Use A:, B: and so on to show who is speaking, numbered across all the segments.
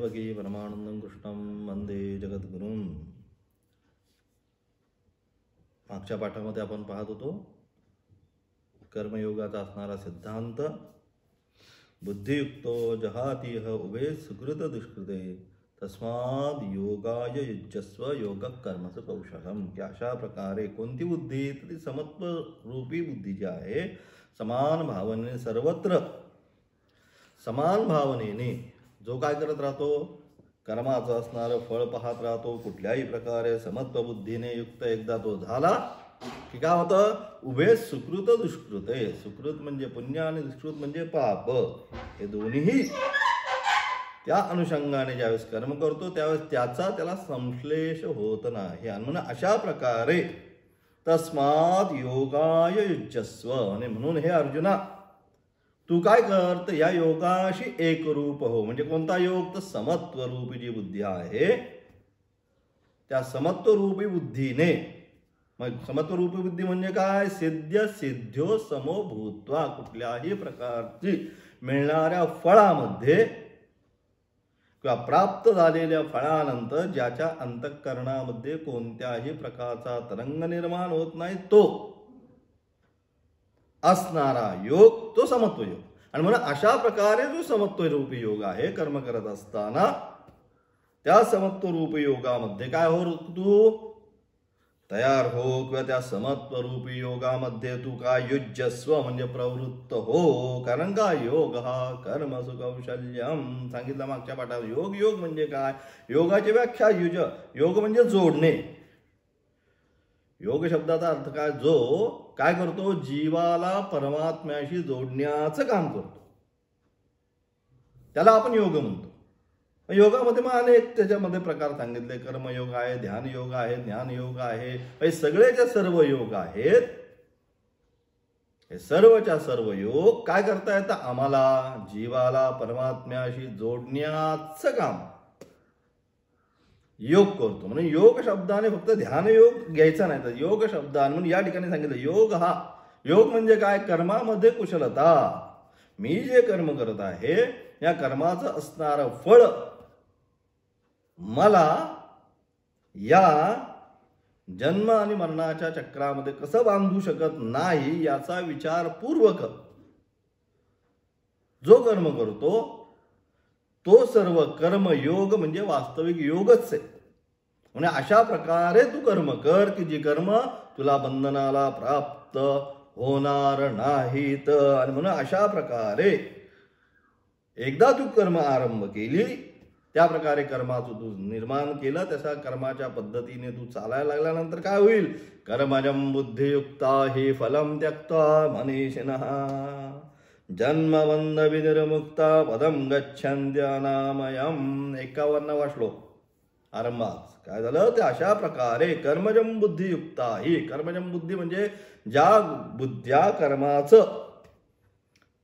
A: देवकी परमानंदं कृष्णं वंदे जगद्गुरुं. मागच्या पाठामध्ये आपण पाहत होतो कर्मयोगाचा असणारा सिद्धांत. बुद्धियुक्तो जहातीह उभे सुकृत दुष्कृते तस्माद योगाय युज्यस्व योग कर्मच कौशलम. की अशा प्रकारे कोणती बुद्धी, ती समत्व रूपी बुद्धी जी आहे, समान भावनेने सर्वत्र समान भावनेने जो काय करत राहतो, कर्माचं असणारं फळ पाहत राहतो. कुठल्याही प्रकारे समत्व बुद्धीने युक्त एकदा तो झाला की काय होतं, उभे सुकृत दुष्कृत आहे. सुकृत म्हणजे पुण्य आणि दुष्कृत म्हणजे पाप. हे दोन्हीही त्या अनुषंगाने ज्यावेळेस कर्म करतो त्यावेळेस त्याला संश्लेष होत नाही. आणि म्हणून अशा प्रकारे तस्मात योगाय युज्यस्व. आणि म्हणून हे अर्जुना, तू काय कर, तर या योगाशी एकरूप हो. म्हणजे कोणता योग, तर समत्व रूपी जी बुद्धी आहे त्या समत्व रूपी बुद्धीने. मग समत्व रूपी बुद्धी म्हणजे काय, सिद्ध सिद्ध्यो समो भूत्वा. कुठल्याही प्रकारची मिळणाऱ्या फळामध्ये किंवा प्राप्त झालेल्या फळानंतर ज्याच्या अंतःकरणामध्ये कोणत्याही प्रकारचा तरंग निर्माण होत नाही, तो असणारा योग तो समत्व योग. आणि म्हणून अशा प्रकारे जो समत्व रूपी योग आहे, कर्म करत असताना त्या समत्व रूपी योगामध्ये काय हो, तू तयार हो. किंवा त्या समत्व रूपी योगामध्ये तू काय युज्यस्व म्हणजे प्रवृत्त हो. कारण का, योग हा कर्मसु कौशल्यम सांगितलं मागच्या पाठात. योग म्हणजे काय, योगाची व्याख्या युज, योग म्हणजे जोडणे. योग शब्दाचा अर्थ काय, जो काय करतो, जीवाला परमात्म्याशी जोडण्याचं काम करतो, त्याला आपण योग म्हणतो. योगामध्ये मग अनेक त्याच्यामध्ये प्रकार सांगितले. कर्मयोग आहे, ध्यान योग आहे, ज्ञान योग आहे. हे सगळेच्या सर्व योग आहेत. हे सर्वच्या सर्व योग काय करता येतं, आम्हाला जीवाला परमात्म्याशी जोडण्याचं काम योग करतो. म्हणून योग शब्दाने फक्त ध्यान योग घ्यायचा नाही, तर योग शब्दाने म्हणून या ठिकाणी सांगितलं योग म्हणजे काय, कर्मामध्ये कुशलता. मी जे कर्म करत आहे या कर्माचं असणारं फळ मला या जन्म आणि मरणाच्या चक्रामध्ये कसं बांधू शकत नाही याचा विचारपूर्वक जो कर्म करतो तो सर्व कर्मयोग म्हणजे वास्तविक योगच आहे. म्हणजे अशा प्रकारे तू कर्म कर की जी कर्म तुला बंधनाला प्राप्त होणार नाहीत. आणि म्हणून अशा प्रकारे एकदा तू कर्म आरंभ केली, त्या प्रकारे कर्माचं तू निर्माण केलं, तशा कर्माच्या पद्धतीने तू चालायला लागल्यानंतर काय होईल, कर्मजं बुद्धियुक्ता हि फलं त्यक्त्वा मनीषिणः जन्मबंध विनिर्मुक्ता पदं गच्छन्त्यनामयम्. 51वा श्लोक आरंभात काय झालं, ते अशा प्रकारे कर्मजं बुद्धियुक्ता हि. कर्मजं बुद्धी म्हणजे ज्या बुद्ध्या कर्माचं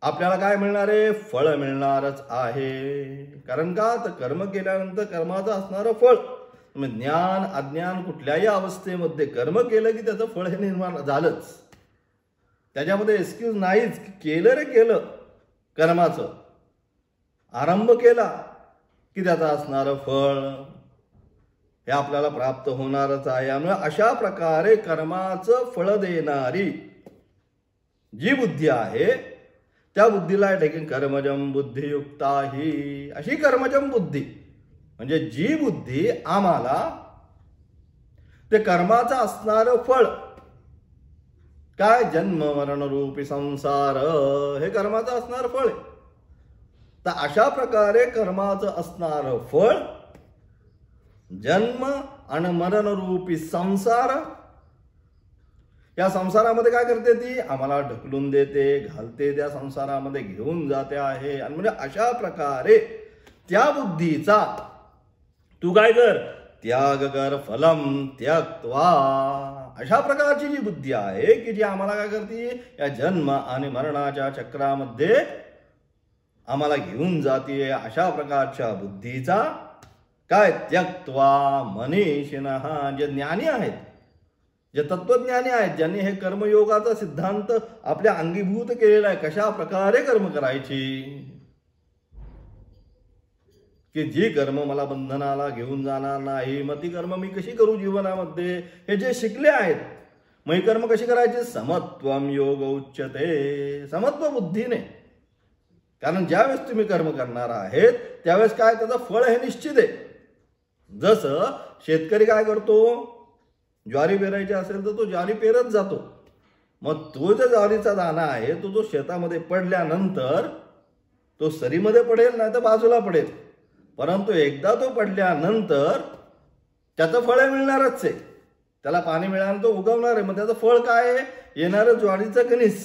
A: आपल्याला काय मिळणार आहे, फळ मिळणारच आहे. कारण का, तर कर्म केल्यानंतर कर्माचं असणारं फळ. ज्ञान अज्ञान कुठल्याही अवस्थेमध्ये कर्म केलं की त्याचं फळ हे निर्माण झालंच. त्याच्यामध्ये एक्सक्यूज नाहीच. केलं रे केलं, कर्माचं आरंभ केला की त्याचं असणारं फळ हे आपल्याला प्राप्त होणारच आहे. त्यामुळे अशा प्रकारे कर्माचं फळ देणारी जी बुद्धी आहे त्या बुद्धीला ठेकीन कर्मजं बुद्धियुक्ता ही. अशी कर्मजं बुद्धी म्हणजे जी बुद्धी आम्हाला ते कर्माचं असणारं फळ काय, जन्म मरण रूपी संसार हे कर्माचं असणारं फळ आहे. तर अशा प्रकारे कर्माचं असणारं फळ जन्म आणि मरण रूपी संसार, या संसारामध्ये काय करते, ती आम्हाला ढकलून देते, घालते, त्या संसारामध्ये घेऊन जाते आहे. आणि म्हणजे अशा प्रकारे त्या बुद्धीचा तू काय कर, त्याग कर. फलम त्यक्त्वा. अशा प्रकारची जी बुद्धी आहे की जी आम्हाला काय करते, या जन्म आणि मरणाच्या चक्रामध्ये आम्हाला घेऊन जाते. अशा प्रकारच्या बुद्धीचा काय, त्यक्त्वा मनीषिणः. जे ज्ञानी आहेत, जे तत्वज्ञानी आहेत, ज्यांनी हे कर्मयोगाचा सिद्धांत आपल्या अंगीभूत केलेला आहे, कशा प्रकारे कर्म करायची, की जी कर्म मला बंधनाला घेऊन जाणार नाही, मग ती कर्म मी कशी करू जीवनामध्ये, हे जे शिकले आहेत. मग ही कर्म कशी करायची? समत्वम योग उच्यते, समत्व बुद्धीने. कारण ज्यावेळेस तुम्ही कर्म करणार आहेत त्यावेळेस काय त्याचं फळ हे निश्चित आहे. जसं शेतकरी काय करतो, ज्वारी पेरायची असेल तर तो ज्वारी पेरत जातो. मग तो जो ज्वारीचा दाणा आहे तो जो शेतामध्ये पडल्यानंतर तो सरीमध्ये पडेल नाही तर बाजूला पडेल, परंतु एकदा तो पडल्यानंतर त्याचं फळ मिळणारच आहे. त्याला पाणी मिळालं तो उगवणार आहे. मग त्याचं फळ काय आहे? येणारं ज्वारीचं कणीस,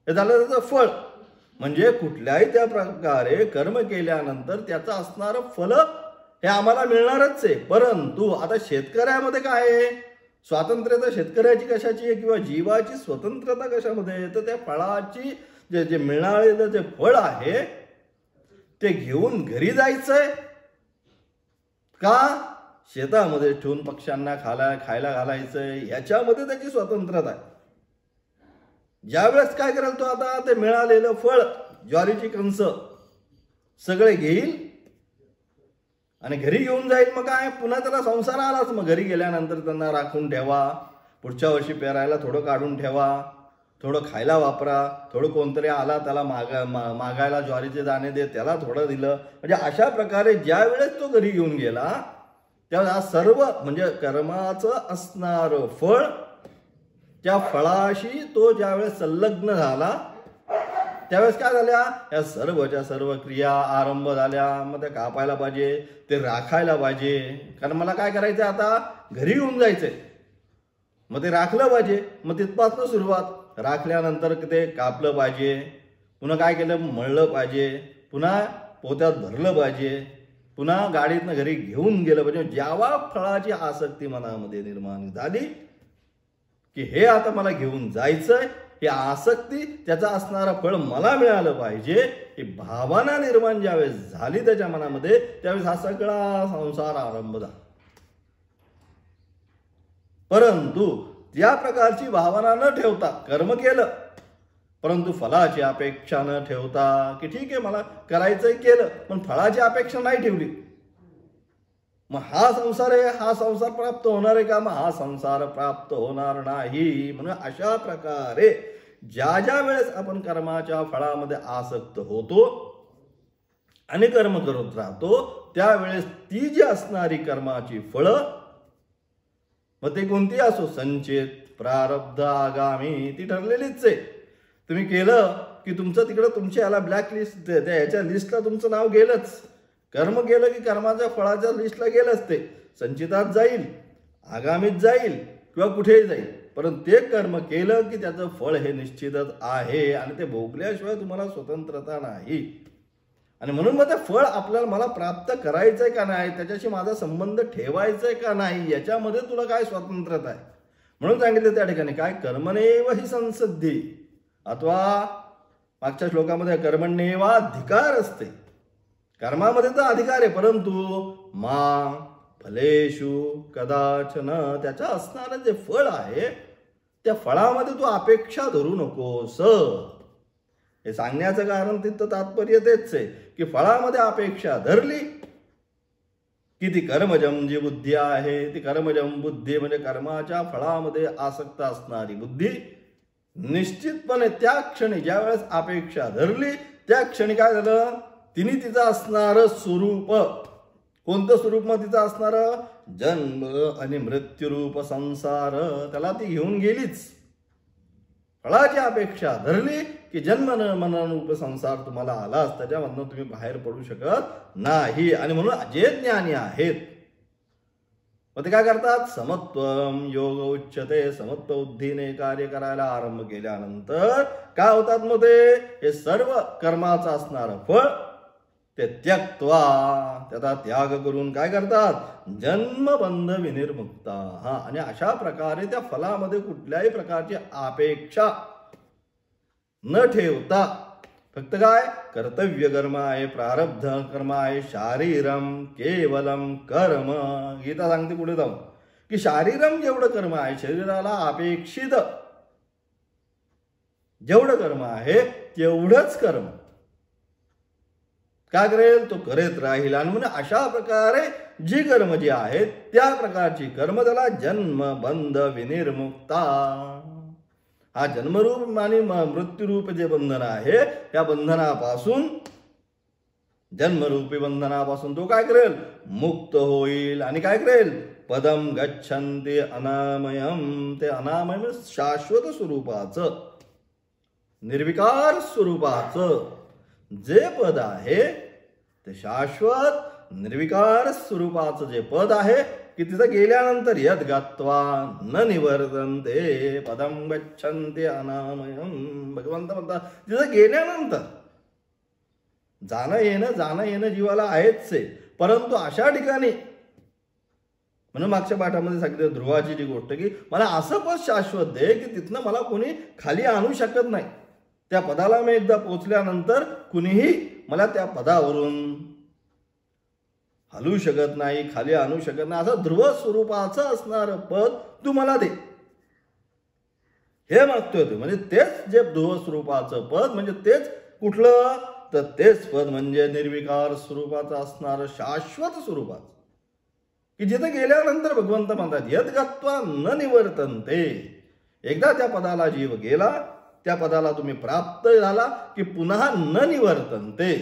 A: हे झालं त्याचं फळ. म्हणजे कुठल्याही त्या प्रकारे कर्म केल्यानंतर त्याचं असणारं फल हे आम्हाला मिळणारच आहे. परंतु आता शेतकऱ्यामध्ये काय आहे? स्वातंत्र्यता शेतकऱ्याची कशाची आहे किंवा जीवाची स्वतंत्रता कशामध्ये आहे? तर त्या फळाची जे मिळालेलं जे फळ आहे ते घेऊन घरी जायचंय का शेतामध्ये ठेवून पक्ष्यांना खायला घालायचंय, याच्यामध्ये त्याची स्वतंत्रता आहे. ज्यावेळेस काय करेल तो आता ते मिळालेलं फळ, ज्वारीची कंस सगळे घेईल आणि घरी घेऊन जाईल. मग काय पुन्हा त्याला संसार आलाच. मग घरी गेल्यानंतर त्यांना राखून ठेवा, पुढच्या वर्षी पेरायला थोडं काढून ठेवा, थोडं खायला वापरा, थोडं कोणतरी आला त्याला मागायला ज्वारीचे दाणे दे, त्याला थोडं दिलं. म्हणजे अशा प्रकारे ज्या वेळेस तो घरी घेऊन गेला त्यावेळेस हा सर्व म्हणजे कर्माचं असणारं फळ, त्या फळाशी तो ज्यावेळेस संलग्न झाला त्यावेळेस काय झाल्या, या सर्वच्या सर्व क्रिया आरंभ झाल्या. मग ते कापायला पाहिजे, ते राखायला पाहिजे. कारण मला काय करायचं आता, घरी घेऊन जायचंय. मग ते राखलं पाहिजे. मग तिथपासून सुरुवात, राखल्यानंतर ते कापलं पाहिजे, पुन्हा काय केलं, मळलं पाहिजे, पुन्हा पोत्यात भरलं पाहिजे, पुन्हा गाडीतनं घरी घेऊन गेलं पाहिजे. जेव्हा फळाची आसक्ती मनामध्ये निर्माण झाली की हे आता मला घेऊन जायचंय, ही आसक्ती, त्याचा असणारा फळ मला मिळालं पाहिजे, ही भावना निर्माण ज्यावेळेस झाली त्याच्या मनामध्ये त्यावेळेस हा सगळा संसार आरंभ झाला. परंतु या प्रकारची भावना न ठेवता कर्म केलं, परंतु फळाची अपेक्षा न ठेवता की ठीक आहे मला करायचंय केलं, पण फळाची अपेक्षा नाही ठेवली, मग हा संसार आहे, हा संसार प्राप्त होणार आहे का? मग हा संसार प्राप्त होणार नाही. म्हणून अशा प्रकारे ज्या ज्या वेळेस आपण कर्माच्या फळामध्ये आसक्त होतो आणि कर्म करत राहतो त्यावेळेस ती जी असणारी कर्माची फळं, मग ते कोणती असो, संचित, प्रारब्ध, आगामी, ती ठरलेलीच आहे. तुम्ही केलं की तुमचं तिकडं तुमच्या याला ब्लॅक लिस्ट, त्या ह्याच्या लिस्टला तुमचं नाव गेलंच. कर्म केलं की कर्माच्या फळाच्या लिस्टला गेलंच. ते संचितात जाईल, आगामीत जाईल किंवा कुठेही जाईल, परंतु ते कर्म केलं की त्याचं फळ हे निश्चितच आहे आणि ते भोगल्याशिवाय तुम्हाला स्वतंत्रता नाही. आणि म्हणून मग ते फळ आपल्याला मला प्राप्त करायचंय का नाही, त्याच्याशी माझा संबंध ठेवायचाय का नाही, याच्यामध्ये तुला काय स्वतंत्रता आहे. म्हणून सांगितलं त्या ठिकाणी काय, कर्मणेव ही संसिद्धी, अथवा मागच्या श्लोकामध्ये कर्मण्येवा अधिकार असते. कर्मामध्ये तर अधिकार आहे, परंतु मा फलेषु कदाचन, त्याच्या असणारं जे फळ आहे त्या फळामध्ये तू अपेक्षा धरू नकोस. हे सांगण्याचं कारण तिथं तात्पर्य तेच आहे की फळामध्ये अपेक्षा धरली की ती कर्मजम जी बुद्धी आहे, ती कर्मजम बुद्धी म्हणजे कर्माच्या फळामध्ये आसक्त असणारी बुद्धी निश्चितपणे त्या क्षणी ज्या वेळेस अपेक्षा धरली त्या क्षणी काय झालं, तिने तिचं असणारं स्वरूप, कोणतं स्वरूप मग तिचं असणारं, जन्म आणि मृत्यूरूप संसार, त्याला ती घेऊन गेलीच. फळाची अपेक्षा धरली की जन्म मनरूप संसार तुम्हाला आलाच, त्याच्यामधनं तुम्ही बाहेर पडू शकत नाही. आणि म्हणून जे ज्ञानी आहेत मग ते काय करतात, समत्वम योग उच्यते, समत्व बुद्धीने कार्य करायला आरंभ केल्यानंतर काय होतात, मग ते हे सर्व कर्माचं असणारं फळ ते त्यक्त्वा, त्याचा त्याग करून काय करतात, जन्मबंध विनिर्मुक्ता. आणि अशा प्रकारे त्या फलामध्ये कुठल्याही प्रकारची अपेक्षा न ठेवता फक्त काय, कर्तव्य कर्म आहे, प्रारब्ध कर्म आहे, शारीरम केवलम कर्म. गीता सांगते पुढे जाऊन की शारीरम जेवढं कर्म आहे, शरीराला अपेक्षित जेवढं कर्म आहे तेवढंच कर्म. काय करेल? तो करत राहील. आणि म्हणून अशा प्रकारे जी कर्म जी आहेत त्या प्रकारची कर्म त्याला जन्म बंध विनिर्मुक्ता. हा जन्मरूप आणि मृत्यूरूप जे बंधन आहे त्या बंधनापासून, जन्मरूपी बंधनापासून तो काय करेल? मुक्त होईल. आणि काय करेल? पदम गच्छन्ति अनामयम. ते अनामय शाश्वत स्वरूपाचं, निर्विकार स्वरूपाचं जे पद आहे ते शाश्वत निर्विकार स्वरूपाचं जे पद आहे की तिथं गेल्यानंतर यद गत्वा न निवर्तन्ते पदम गच्छन्ति अनामयम. भगवंत म्हणतात तिथं गेल्यानंतर जाणं येणं जीवाला आहेच आहे, परंतु अशा ठिकाणी, म्हणून मागच्या पाठामध्ये सांगितलं ध्रुवाची जी गोष्ट की मला असं पद शाश्वत दे की तिथनं मला कोणी खाली आणू शकत नाही. त्या पदाला मी एकदा पोचल्यानंतर कुणीही मला त्या पदावरून हलवू शकत नाही, खाली आणू शकत नाही. असं ध्रुव स्वरूपाचं असणारं पद तू मला दे, हे मागतोय तू. म्हणजे तेच जे ध्रुव स्वरूपाचं पद म्हणजे तेच कुठलं? तर तेच पद म्हणजे निर्विकार स्वरूपाचं असणारं शाश्वत स्वरूपाचं, की जिथे गेल्यानंतर भगवंत म्हणतात यद गत्वा न निवर्तन्ते. एकदा त्या पदाला जीव गेला, त्या पदाला तुम्ही प्राप्त झाला की पुन्हा न निवर्तन्ते.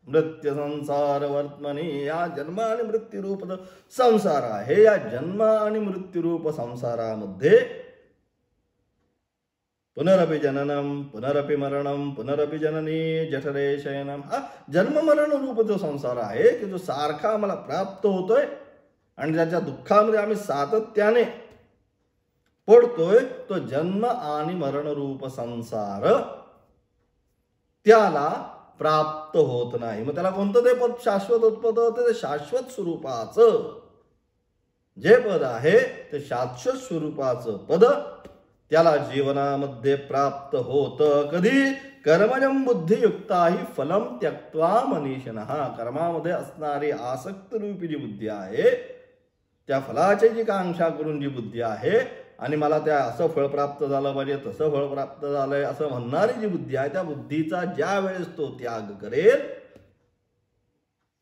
A: मृत्यू संसार वर्तमनी. या जन्म आणि मृत्यूरूप संसार आहे, या जन्म आणि मृत्यूरूप संसारामध्ये पुनरपि जननम पुनरपि मरणम पुनरपि जननी जठरे शयनम. हा जन्म मरण रूप जो संसार आहे की जो सारखा आम्हाला प्राप्त होतोय आणि ज्याच्या दुःखामध्ये आम्ही सातत्याने पडतोय, तो जन्म आणि मरण रूप संसार त्याला प्राप्त होत नाही. मग त्याला कोणतं ते पद शाश्वत उत्पद होतं? ते शाश्वत स्वरूपाचं जे पद आहे ते शाश्वत स्वरूपाचं पद त्याला जीवनामध्ये प्राप्त होतं. कधी? कर्मजम बुद्धियुक्ता ही फलम त्यक्त्वा मनीषिणः. कर्मामध्ये असणारी आसक्त रूपी जी बुद्धी आहे, त्या फलाची जी कांक्षा करून जी बुद्धी आहे आणि मला त्या असं फळ प्राप्त झालं पाहिजे, तसं फळ प्राप्त झालंय असं म्हणणारी जी बुद्धी आहे, त्या बुद्धीचा ज्या वेळेस तो त्याग करेल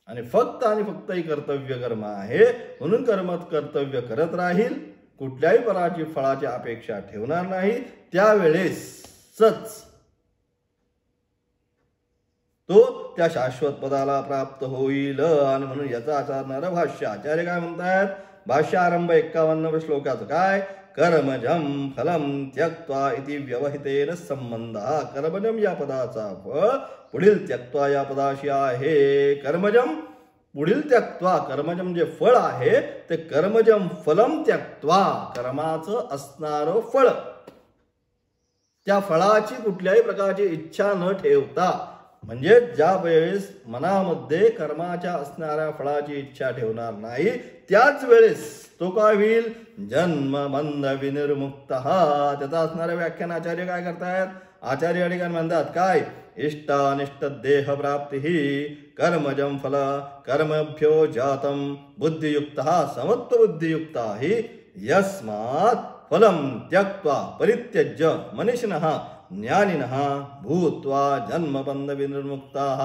A: आणि फक्त ही कर्तव्य कर्म आहे म्हणून कर्तव्य करत राहील, कुठल्याही पराची फळाची अपेक्षा ठेवणार नाही, त्यावेळेसच तो त्या शाश्वत पदाला प्राप्त होईल. आणि म्हणून याचा आचारणारं भाष्य आचार्य काय म्हणतात? भाष्य आरंभ 51 श्लोकाचं काय? कर्मजम फलम त्यक्त्वा इति व्यवहितेन संबंध. कर्मजम या पदाचा फळ पुढील त्यक्त्वा या पदाशी आहे. कर्मजम पुढील त्यक्त्वा, कर्मजम जे फळ आहे ते कर्मजम फलम त्यक्त्वा, कर्माचं असणारं फळ, त्या फळाची कुठल्याही प्रकारची इच्छा न ठेवता, म्हणजे ज्या वेळेस मनामध्ये कर्माच्या असणाऱ्या फळाची इच्छा ठेवणार नाही त्याच वेळेस तो काय होईल? जन्म बंध विनिर्मुक्त. त्याचा असणाऱ्या व्याख्यान आचार्य काय करतायत? आचार्य या ठिकाणी म्हणतात काय? इष्टानिष्ट देह प्राप्ती ही कर्मजम फल कर्मभ्यो जातम बुद्धियुक्त समत्व बुद्धियुक्ता ही यस्मात् फलम त्यक्त्वा परित्यज्य मनीषिणः ज्ञानिनः भूत्वा जन्मबंध विनिर्मुक्ताः.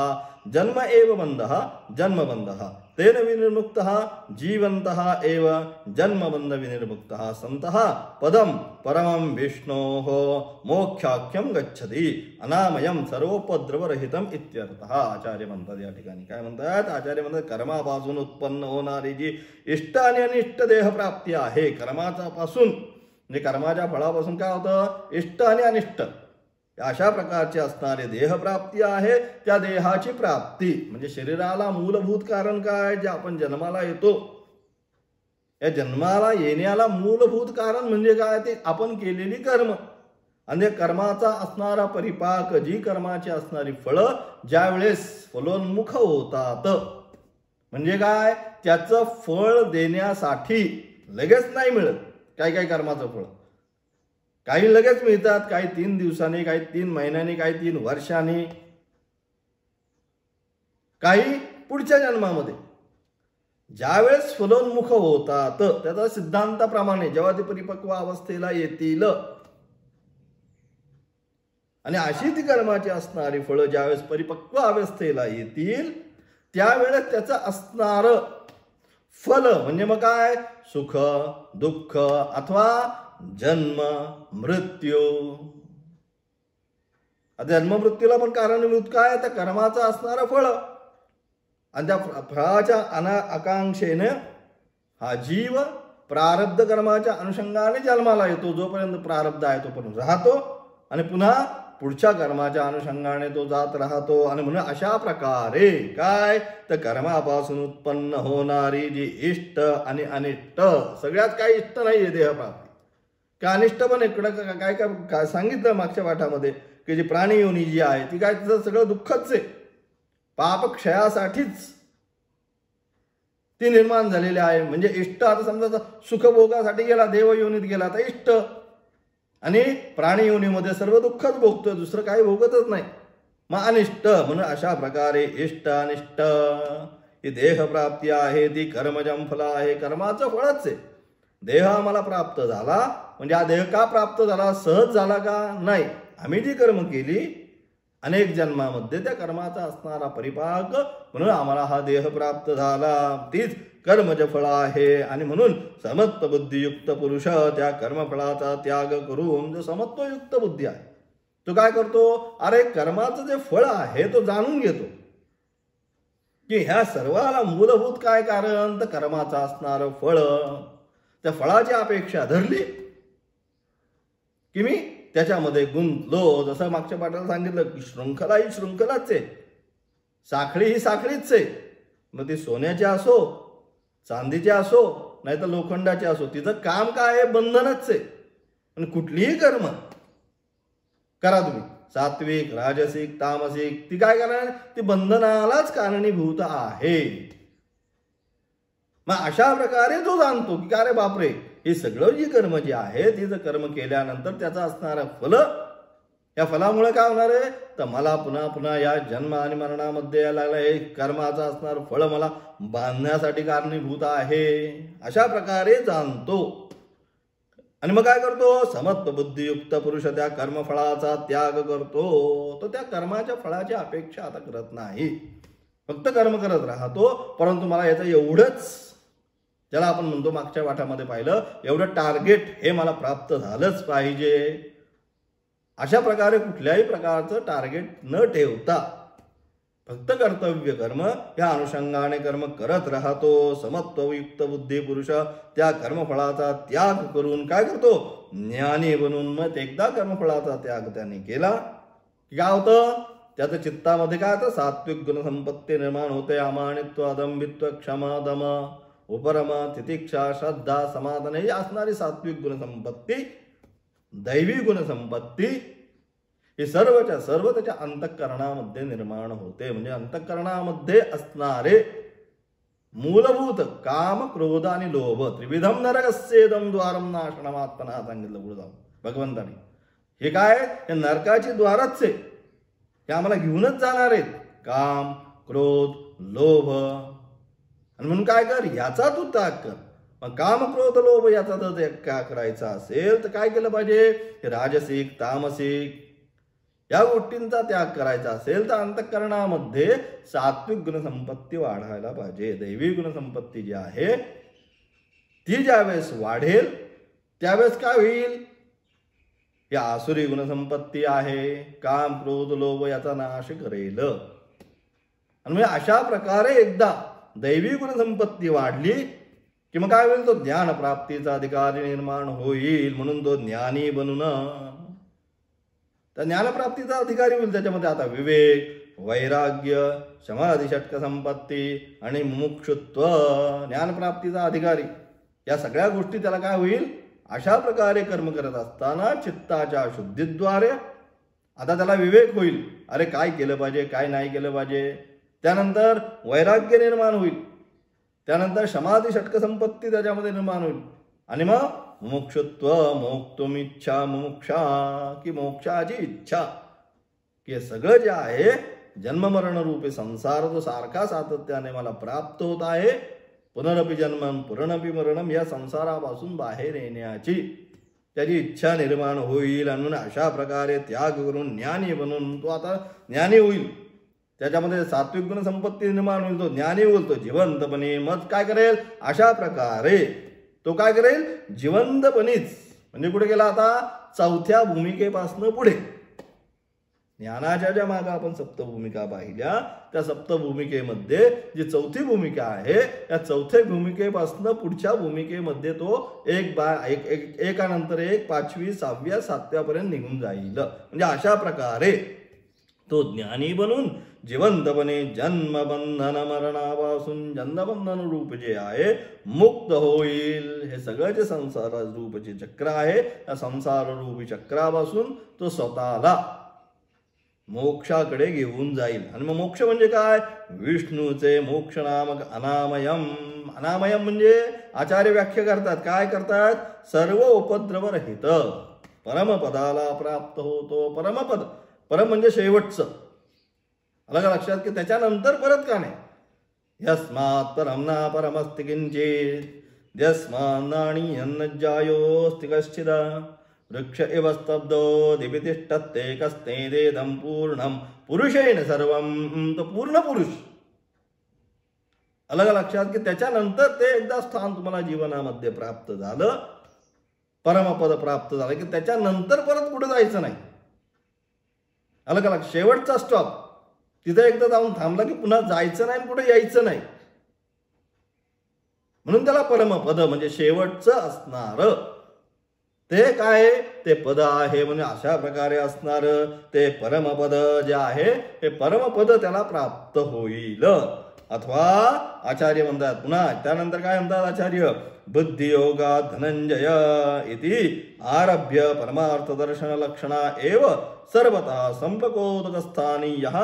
A: जन्म एव बंधः जन्मबंधः तेन विनिर्मुक्तः जीवन्तः एव जन्मबंध विनिर्मुक्तः सन्तः पदम परमं विष्णोः मोक्षाख्यम गच्छति अनामयम सर्वोपद्रवरहितम इत्यर्थः. आचार्य म्हणतात या ठिकाणी काय म्हणतात? आचार्य म्हणतात कर्मापासून उत्पन्न होणारी जी इष्ट आणि अनिष्ट देह प्राप्ती आहे, कर्माचा पासून म्हणजे कर्माच्या फळापासून काय होतं? इष्ट आणि अनिष्ट अशा प्रकारची असणारी देह प्राप्ती आहे. त्या देहाची प्राप्ती म्हणजे शरीराला मूलभूत कारण काय? जे आपण जन्माला येतो, या जन्माला येण्याला मूलभूत कारण म्हणजे काय? ते आपण केलेली कर्म आणि कर्माचा असणारा परिपाक, जी कर्माची असणारी फळं ज्या वेळेस फलोन्मुख होतात, म्हणजे काय? त्याचं फळ देण्यासाठी लगेच नाही मिळत. काय कर्माचं फळ काही लगेच मिळतात, काही 3 दिवसांनी, काही 3 महिन्यांनी, काही 3 वर्षांनी, काही पुढच्या जन्मामध्ये. ज्यावेळेस फलोन्मुख होतात त्याचा सिद्धांताप्रमाणे जेव्हा ते परिपक्व अवस्थेला येतील आणि अशी ती कर्माची असणारी फळं ज्यावेळेस परिपक्व अवस्थेला येतील त्यावेळेस त्याचं असणार फल म्हणजे मग काय, सुख दुःख अथवा जन्म मृत्यू. जन्म मृत्यूला पण कारणीभूत काय, त्या कर्माचं असणारं फळ. आणि त्या फळाच्या आकांक्षेने हा जीव प्रारब्ध कर्माच्या अनुषंगाने जन्माला येतो. जोपर्यंत प्रारब्ध आहे तोपर्यंत राहतो आणि पुन्हा पुढच्या कर्माच्या अनुषंगाने तो जात राहतो. आणि म्हणून अशा प्रकारे काय, तर कर्मापासून उत्पन्न होणारी जी इष्ट आणि अनिष्ट, सगळ्यात काही इष्ट नाही आहे देहप्राप्ती, का अनिष्ट पण इकडं काय सांगितलं मागच्या पाठामध्ये की जी प्राणी योनी जी आहे ती काय, तिचं सगळं दुःखच आहे. पापक्षयासाठीच ती निर्माण झालेली आहे. म्हणजे इष्ट, आता समजा सुखभोगासाठी गेला, देवयोनीत गेला तर इष्ट, आणि प्राणी योनीमध्ये सर्व दुःखच भोगतोय, दुसरं काही भोगतच नाही. मग अनिष्ट, म्हणून अशा प्रकारे इष्ट अनिष्ट ही देहप्राप्ती आहे, ती कर्मजम फल आहे, कर्माचं फळच आहे. देह आम्हाला प्राप्त झाला म्हणजे हा देह का प्राप्त झाला, सहज झाला का, नाही. आम्ही जी कर्म केली अनेक जन्मामध्ये त्या कर्माचा असणारा परिपाक, म्हणून आम्हाला हा देह प्राप्त झाला, तीच कर्मज फळ आहे. आणि म्हणून समत्व बुद्धियुक्त पुरुष त्या कर्मफळाचा त्याग करून, जो समत्वयुक्त बुद्धी आहे तो काय करतो, अरे कर्माचं जे फळ आहे तो जाणून घेतो की ह्या सर्वाला मूलभूत काय कारण, तर कर्माचा असणार फळ. त्या फळाची अपेक्षा धरली की मी त्याच्यामध्ये गुंतलो. जसं मागच्या पाठाला सांगितलं की शृंखला ही शृंखलाच आहे, साखळी ही साखळीच आहे. मग ती सोन्याची असो, चांदीची असो, नाही तर लोखंडाची असो, तिचं काम काय आहे, बंधनच आहे. आणि कुठलीही कर्म करा तुम्ही, सात्विक राजसिक तामसिक, ती काय करणार, ती बंधनालाच कारणीभूत आहे. मग अशा प्रकारे जो जाणतो की अरे बापरे, हे सगळं जी कर्म जी आहे तिचं कर्म केल्यानंतर त्याचं असणारं फल, या फलामुळे काय होणार आहे, तर मला पुन्हा पुन्हा या जन्म आणि मरणामध्ये यायला लागला, हे कर्माचं असणार फळ मला बांधण्यासाठी कारणीभूत आहे. अशा प्रकारे जाणतो. आणि मग काय करतो, समत्व बुद्धियुक्त पुरुष त्या कर्मफळाचा त्याग करतो. तो त्या कर्माच्या फळाची अपेक्षा आता करत नाही, फक्त कर्म करत राहतो. परंतु मला याचं एवढंच, ज्याला आपण म्हणतो मागच्या पाठामध्ये पाहिलं, एवढं टार्गेट हे मला प्राप्त झालंच पाहिजे. अशा प्रकारे कुठल्याही प्रकारचं टार्गेट न ठेवता फक्त कर्तव्य कर्म या अनुषंगाने कर्म करत राहतो. समत्वयुक्त बुद्धी पुरुष त्या कर्मफळाचा त्याग करून काय करतो, ज्ञानी बनून. मग एकदा कर्मफळाचा त्याग त्याने केला की काय होतं, त्याचं चित्तामध्ये काय होतं, सात्विक गुणसंपत्ती निर्माण होते. अमानित्व अदंबित्व क्षमा दम उपरम तितिक्षा श्रद्धा समाधान ही असणारी सात्विक गुणसंपत्ती, दैवी गुणसंपत्ती, हे सर्वच्या सर्व त्याच्या अंतःकरणामध्ये निर्माण होते. म्हणजे अंतःकरणामध्ये असणारे मूलभूत काम क्रोध आणि लोभ त्रिविधम नरकस्येदम द्वारम नाशनमात्मना सांगितलं पुढे जाऊन भगवंताने. हे काय, हे नरकाची द्वारच आहे, हे आम्हाला घेऊनच जाणार आहेत, काम क्रोध लोभ. आणि म्हणून काय कर, याचा तू त्याग कर. मग काम क्रोध लोभ याचा जर त्याग करायचा असेल तर काय केलं पाहिजे, राजसिक तामसिक या गोष्टींचा त्याग करायचा असेल तर अंतःकरणामध्ये सात्विक गुणसंपत्ती वाढायला पाहिजे. दैवी गुणसंपत्ती जी आहे ती ज्यावेळेस वाढेल त्यावेळेस काय होईल, या आसुरी गुणसंपत्ती आहे, काम क्रोध लोभ याचा नाश करेल. आणि म्हणजे अशा प्रकारे एकदा दैवी गुणसंपत्ती वाढली कि मग काय होईल, तो ज्ञान प्राप्तीचा अधिकारी निर्माण होईल. म्हणून तो ज्ञानी बनून त्या ज्ञानप्राप्तीचा अधिकारी होईल. त्याच्यामध्ये आता विवेक, वैराग्य, समाधी षटक संपत्ती आणि मुमुक्षुत्व, ज्ञानप्राप्तीचा अधिकारी, या सगळ्या गोष्टी त्याला काय होईल, अशा प्रकारे कर्म करत असताना चित्ताच्या शुद्धीद्वारे आता त्याला विवेक होईल, अरे काय केलं पाहिजे काय नाही केलं पाहिजे. त्यानंतर वैराग्य निर्माण होईल, त्यानंतर समाधी षटक संपत्ती त्याच्यामध्ये निर्माण होईल. आणि मग मुमुक्षुत्व, मोक्तुम इच्छा मुमुक्षा, की मोक्षाची इच्छा, की हे सगळं जे आहे जन्ममरण रूपी संसार जो सारखा सातत्याने मला प्राप्त होत आहे, पुनरपि जन्मम पुनरपि मरणम, या संसारापासून बाहेर येण्याची त्याची इच्छा निर्माण होईल आणि म्हणून अशा प्रकारे त्याग करून ज्ञानी बनून तो आता ज्ञानी होईल. त्याच्यामध्ये सात्विक गुण संपत्ती निर्माण होईल, तो ज्ञानी होईल, तो जिवंतपणे मग काय करेल, अशा प्रकारे तो काय करेल, जिवंतपणीच. म्हणजे कुठे गेला आता, चौथ्या भूमिकेपासून पुढे. ज्ञानाच्या ज्या मागे आपण सप्तभूमिका पाहिल्या, त्या सप्तभूमिकेमध्ये जी चौथी भूमिका आहे, त्या चौथ्या भूमिकेपासून पुढच्या भूमिकेमध्ये तो एकानंतर एक 5वी 6व्या 7व्यापर्यंत निघून जाईल. म्हणजे अशा प्रकारे तो ज्ञानी बनून जिवंतपणे जन्मबंधन मरणापासून जन्मबंधन रूप जे आहे मुक्त होईल. हे सगळं जे संसार रूपचे चक्र आहे, त्या संसार रूपी चक्रापासून तो स्वतःला मोक्षाकडे घेऊन जाईल. आणि मग मोक्ष म्हणजे काय, विष्णूचे मोक्ष नामक अनामयम. अनामयम म्हणजे आचार्य व्याख्या करतात, काय करतात, सर्व उपद्रव रहित परमपदाला प्राप्त होतो. परमपद, परम म्हणजे शेवटचं. अलग लक्षात की त्याच्यानंतर परत का नाही. यस्मात् परम ना परमस्ति किंचित् यस्मान्नाणी अन्नज्जायोस्ति कश्चिदा वृक्ष इव स्तब्धो दिवितिष्ठत्ते कस्तेदेदं पूर्णं पुरुषेण सर्वं. तो पूर्ण पुरुष. अलग लक्षात की त्याच्यानंतर ते एकदा स्थान तुम्हाला जीवनामध्ये प्राप्त झालं, परमपद प्राप्त झालं की त्याच्यानंतर परत कुठे जायचं नाही. अलग अलग शेवटचा स्टॉप तिथे एकदा जाऊन थांबला की पुन्हा जायचं नाही, कुठे यायचं नाही. म्हणून त्याला परमपद म्हणजे शेवटचं असणार ते काय, ते पद आहे. म्हणजे अशा प्रकारे असणार ते परमपद जे आहे, हे परमपद त्याला प्राप्त होईल. अथवा आचार्य म्हणतात पुन्हा त्यानंतर काय म्हणतात आचार्य, बुद्धियोगा धनंजय इति आरभ्य परमार्थ दर्शन लक्षणा एव सर्वतः संपकोदकस्थानीयः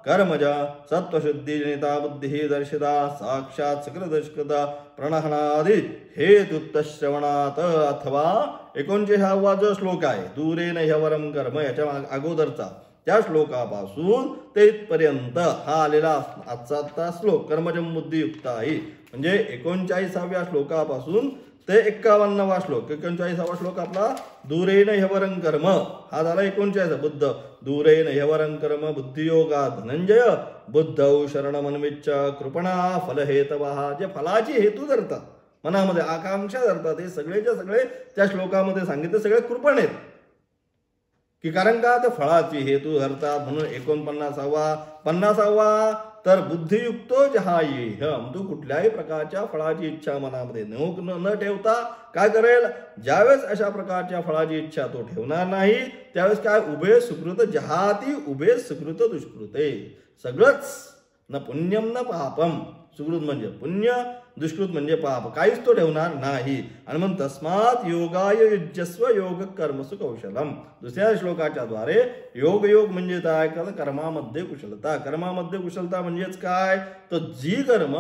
A: कर्मज सत्वशुद्धिजनिता बुद्धिः दर्शिता साक्षात् सकृदष्कृता प्रणहनादि हेतुत्तश्रवणात. अथवा 49वा जो श्लोक आहे, दूरेन ह्यवरम कर्म, याच्या अगोदरचा त्या श्लोकापासून ते इथपर्यंत हा आलेला आजचा श्लोक कर्मजम बुद्धियुक्त आहे. म्हणजे 39व्या श्लोकापासून ते 51वा श्लोक. 39वा श्लोक आपला दूरेन ह्यवरं कर्म हा झाला 39. बुद्ध दूरेन ह्यवरं कर्म बुद्धियोगा धनंजय बुद्धौ शरणमन्विच्च कृपणा फलहेतवः. जे फलाची हेतू धरतात, मनामध्ये आकांक्षा धरतात, हे सगळेच्या सगळे त्या श्लोकामध्ये सांगितले सगळे कृपण आहेत. की कारण का, ते फळाची हेतू धरतात. म्हणून 50वा तर बुद्धियुक्तो जहा येहम. तू कुठल्याही प्रकारच्या फळाची इच्छा मनामध्ये न ठेवता काय करेल, ज्यावेळेस अशा प्रकारच्या फळाची इच्छा तो ठेवणार नाही, त्यावेळेस काय, उभे सुकृत जहाती उभे सुकृत दुष्कृते. सगळंच न पुण्यम न पापम. सुकृत म्हणजे पुण्य, दुष्कृत म्हणजे पाप, काहीच तो ठेवणार नाही. आणि मग तस्मात योगाय युज्यस्व योग कर्मसु कौशलम. दुसऱ्या श्लोकाच्या द्वारे योग म्हणजे काय, कर्मामध्ये कुशलता. कर्मामध्ये कुशलता म्हणजेच काय, तर जी कर्म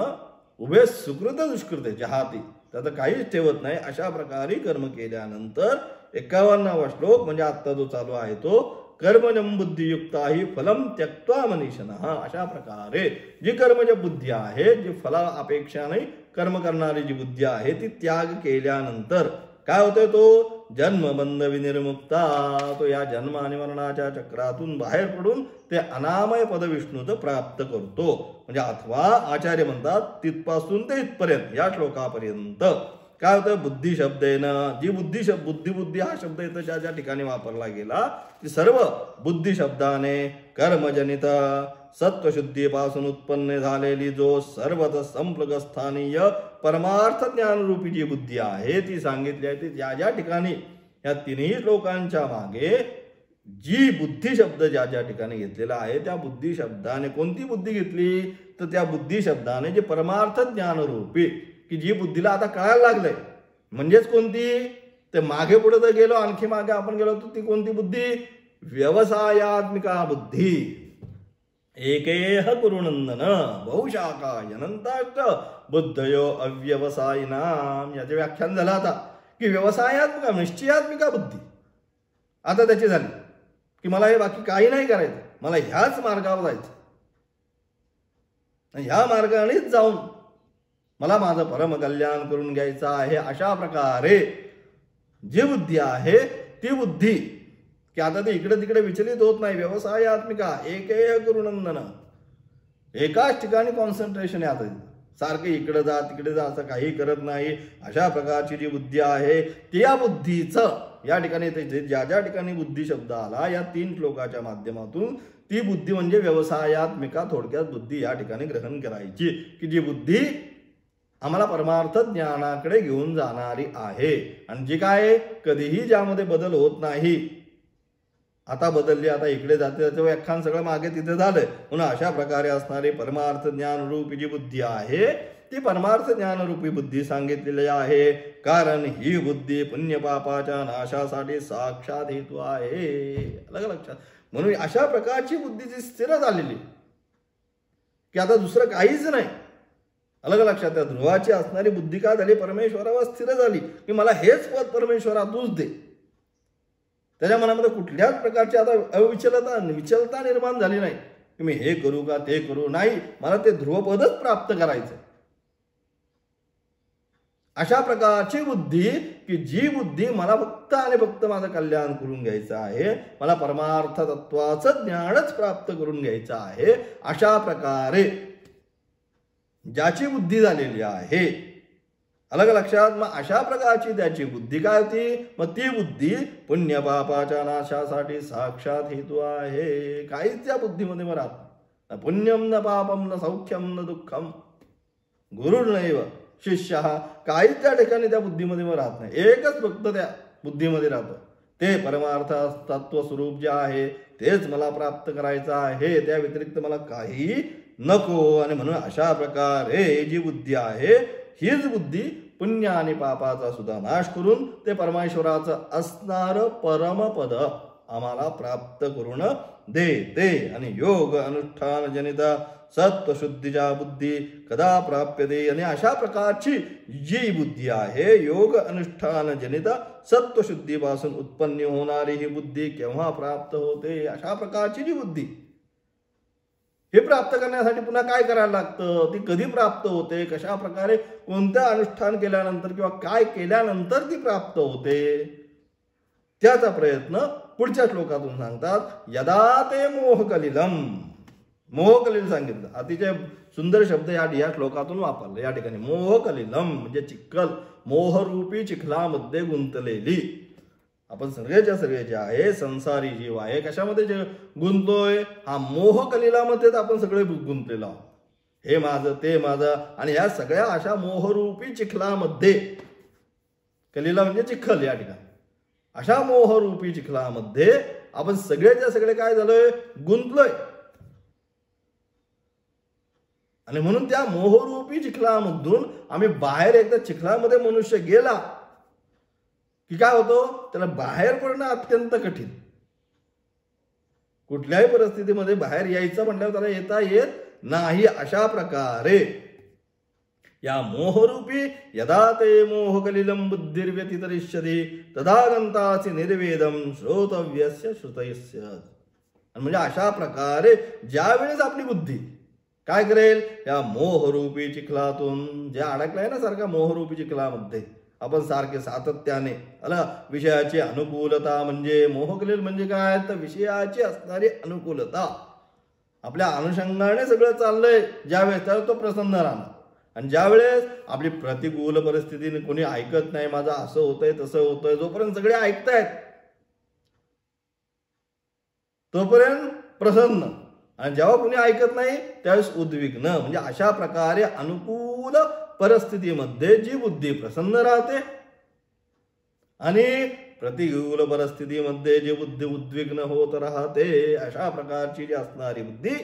A: उभे सुकृत दुष्कृते जहाती, त्याचं काहीच ठेवत नाही, अशा प्रकारे कर्म केल्यानंतर 51वा श्लोक म्हणजे आत्ता जो चालू आहे तो कर्मजम बुद्धियुक्ता ही फलम त्यक्त्वा मनीषणः. अशा प्रकारे जी कर्मज बुद्धी आहे, जी फला अपेक्षा नाही कर्म करणारी जी बुद्धी आहे, ती त्याग केल्यानंतर काय होतंय, तो जन्मबंध विनिर्मुक्ता. तो या जन्म आणि मरणाच्या चक्रातून बाहेर पडून ते अनामय पद विष्णूचं प्राप्त करतो. म्हणजे अथवा आचार्य म्हणतात तिथपासून ते इथपर्यंत या श्लोकापर्यंत काय होतं, बुद्धी शब्देनं जी बुद्धी हा शब्द इथं ज्या ज्या ठिकाणी वापरला गेला, ती सर्व बुद्धी शब्दाने कर्मजनित सत्वशुद्धीपासून उत्पन्न झालेली जो सर्वत संप्लग स्थानीय परमार्थ ज्ञानरूपी जी बुद्धी आहे ती सांगितली आहे. ती ज्या ज्या ठिकाणी या तिन्ही श्लोकांच्या मागे जी बुद्धी शब्द ज्या ज्या ठिकाणी घेतलेला आहे, त्या बुद्धी शब्दाने कोणती बुद्धी घेतली, तर त्या बुद्धी शब्दाने जे परमार्थ ज्ञानरूपी की जी बुद्धीला आता कळायला लागलंय, म्हणजेच कोणती, ते मागे पुढे जर गेलो, आणखी मागे आपण गेलो तर ती कोणती बुद्धी, व्यवसायात्मिका बुद्धी. एकेह कुरुनंदन बहुशाखा अनंताष्ट बुद्धयो अव्यवसायिनाम. याचे व्याख्यान झालं आता की व्यवसायात्मिका निश्चयात्मिका बुद्धी आता त्याची झाली की मला हे बाकी काही नाही करायचं, मला ह्याच मार्गावर जायचं, ह्या मार्गानेच जाऊन मला माझं परम कल्याण करून घ्यायचं आहे. अशा प्रकारे जी बुद्धी आहे ती बुद्धी की आता ती इकडे तिकडे विचलित होत नाही, व्यवसायात्मिका, एक गुरुनंदन, एकाच ठिकाणी कॉन्सन्ट्रेशन आहे. आता सारखे इकडे जा तिकडे जा असं काही करत नाही. अशा प्रकारची जी बुद्धी आहे त्या बुद्धीचं या ठिकाणी ज्या ज्या ठिकाणी बुद्धी शब्द आला या 3 श्लोकाच्या माध्यमातून ती बुद्धी म्हणजे व्यवसायात्मिका, थोडक्यात बुद्धी या ठिकाणी ग्रहण करायची की जी बुद्धी आम्हाला परमार्थ ज्ञानाकडे घेऊन जाणारी आहे आणि जी काय कधीही ज्यामध्ये बदल होत नाही. आता बदलली, आता इकडे जाते, त्याचं व्याख्यान सगळं मागे तिथे झालंय. म्हणून अशा प्रकारे असणारी परमार्थ ज्ञान रूपी जी बुद्धी आहे ती परमार्थ ज्ञान रूपी बुद्धी सांगितलेली आहे. कारण ही बुद्धी पुण्य पापाच्या नाशासाठी साक्षात हेतू आहे. अलग लक्षात. म्हणून अशा प्रकारची बुद्धी जी स्थिर झालेली की आता दुसरं काहीच नाही. अलग लक्षात. त्या ध्रुवाची असणारी बुद्धी काय झाली, परमेश्वरावर स्थिर झाली की मला हेच पद परमेश्वरा तूच दे. त्याच्या मनामध्ये कुठल्याच प्रकारची आता विचलता निर्माण झाली नाही की मी हे करू का ते करू. नाही, मला ते ध्रुवपदच प्राप्त करायचं. अशा प्रकारची बुद्धी की जी बुद्धी मला फक्त आणि फक्त माझं कल्याण करून घ्यायचं आहे, मला परमार्थ तत्वाचं ज्ञानच प्राप्त करून घ्यायचं आहे. अशा प्रकारे ज्याची बुद्धी झालेली आहे. अलग लक्षात. मग अशा प्रकारची त्याची बुद्धी काय होती, मग ती बुद्धी पुण्य पापाच्या नाशासाठी साक्षात हेतू आहे. काहीच त्या बुद्धीमध्ये मग राहत न पुण्यम न पापम न सौख्यम न दुःखम गुरुर्नैव शिष्य, काहीच त्या ठिकाणी त्या बुद्धीमध्ये मग राहत नाही. एकच फक्त त्या बुद्धीमध्ये राहतं, ते परमार्थ तत्व स्वरूप जे आहे तेच मला प्राप्त करायचं आहे. त्या व्यतिरिक्त मला काही नको. आणि म्हणून अशा प्रकारे जी बुद्धी आहे हीच बुद्धी पुण्य आणि पापाचा सुद्धा नाश करून ते परमेश्वराचं असणारं परमपद आम्हाला प्राप्त करून देते. आणि योग अनुष्ठान जनित सत्वशुद्धीच्या बुद्धी कदा प्राप्यते. आणि अशा प्रकारची जी बुद्धी आहे योग अनुष्ठान जनित सत्वशुद्धीपासून उत्पन्न होणारी ही बुद्धी केव्हा प्राप्त होते. अशा प्रकारची जी बुद्धी हे प्राप्त करण्यासाठी पुन्हा काय करायला लागतं, ती कधी प्राप्त होते, कशा प्रकारे कोणतं अनुष्ठान केल्यानंतर किंवा काय केल्यानंतर ती प्राप्त होते, त्याचा प्रयत्न पुढच्या श्लोकातून सांगतात. यदा ते मोहकलिलम, मोहकलिल सांगितलं. अतिशय सुंदर शब्द या श्लोकातून वापरला. या ठिकाणी मोहकलिलम म्हणजे चिखल, मोहरूपी चिखलामध्ये गुंतलेली. आपण सगळेच्या सगळे जे आहे संसारी जीव आहे कशामध्ये जे गुंतलोय, हा मोह कलिलामध्येच आपण सगळे गुंतलेलो आहोत. हे माझं ते माझं आणि ह्या सगळ्या अशा मोहरूपी चिखलामध्ये, कलिला म्हणजे चिखल या ठिकाणी, अशा मोहरूपी चिखलामध्ये आपण सगळेच्या सगळे काय झालोय, गुंतलोय. आणि म्हणून त्या मोहरूपी चिखलामधून आम्ही बाहेर एकदा चिखलामध्ये मनुष्य गेला की काय होतो, त्याला बाहेर पडणं अत्यंत कठीण. कुठल्याही परिस्थितीमध्ये बाहेर यायचं म्हटल्यावर त्याला येता येत नाही. अशा प्रकारे या मोहरूपी यदा ते मोहकलिलम बुद्धिर्व्यतितरिष्यति तदा गंतासी निर्वेदम श्रोतव्यस्य श्रुतयस्य. म्हणजे अशा प्रकारे ज्या वेळेस आपली बुद्धी काय करेल, या मोहरूपी चिखलातून, जे अडकलाय ना सारखा मोहरूपी चिखलामध्ये आपण सारखे सातत्याने विषयाची अनुकूलता, म्हणजे मोहकलिल म्हणजे काय, तर विषयाची असणारी अनुकूलता, आपल्या अनुषंगाने सगळं चाललंय ज्यावेळेस तर तो प्रसन्न राहणार. आणि ज्यावेळेस आपली प्रतिकूल परिस्थितीने कोणी ऐकत नाही, माझं असं होतंय तसं होतंय, जोपर्यंत सगळे ऐकतायत तोपर्यंत प्रसन्न, आणि जेव्हा कोणी ऐकत नाही त्यावेळेस उद्विग्न. म्हणजे अशा प्रकारे अनुकूल परिस्थितीमध्ये जी बुद्धी प्रसन्न राहते आणि प्रतिकूल परिस्थितीमध्ये जी बुद्धी उद्विग्न होत राहते, अशा प्रकारची जी असणारी बुद्धी,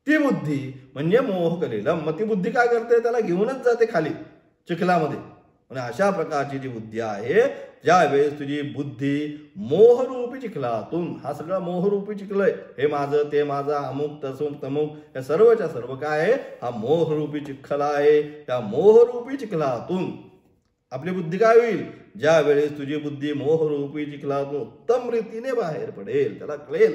A: ती बुद्धी म्हणजे मोहकलिलम. मग ती बुद्धी काय करते, त्याला घेऊनच जाते खाली चिखलामध्ये. आणि अशा प्रकारची जी बुद्धी आहे, ज्यावेळेस तुझी बुद्धी मोहरूपी चिखलातून, हा सगळा मोहरूपी चिखल आहे, हे माझं ते माझं, अमुक तसुक तमुक, या सर्वच्या सर्व काय आहे, हा मोहरूपी चिखल आहे. त्या मोहरूपी चिखलातून आपली बुद्धी काय होईल, ज्या वेळेस तुझी बुद्धी मोहरूपी चिखलातून उत्तम रीतीने बाहेर पडेल, त्याला कळेल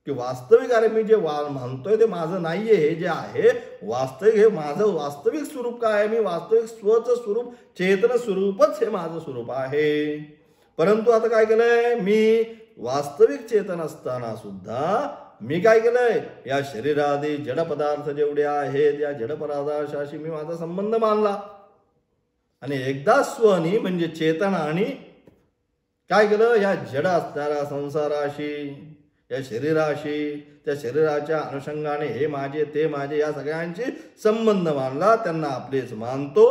A: की वास्तविक अरे मी जे म्हणतोय ते माझं नाहीये, हे जे आहे वास्तविक, हे माझं वास्तविक स्वरूप काय आहे, मी वास्तविक स्वचं स्वरूप चेतन स्वरूपच हे माझं स्वरूप आहे. परंतु आता काय केलंय, मी वास्तविक चेतन असताना सुद्धा मी काय केलंय, या शरीरादी जड पदार्थ जेवढे आहेत या जड पदार्थाशी मी माझा संबंध मानला. आणि एकदा स्वनी म्हणजे चेतन आणि काय केलं, या जड असणाऱ्या संसाराशी, या शरीराशी, त्या शरीराच्या अनुषंगाने हे माझे ते माझे या सगळ्यांशी संबंध मानला, त्यांना आपलेच मानतो.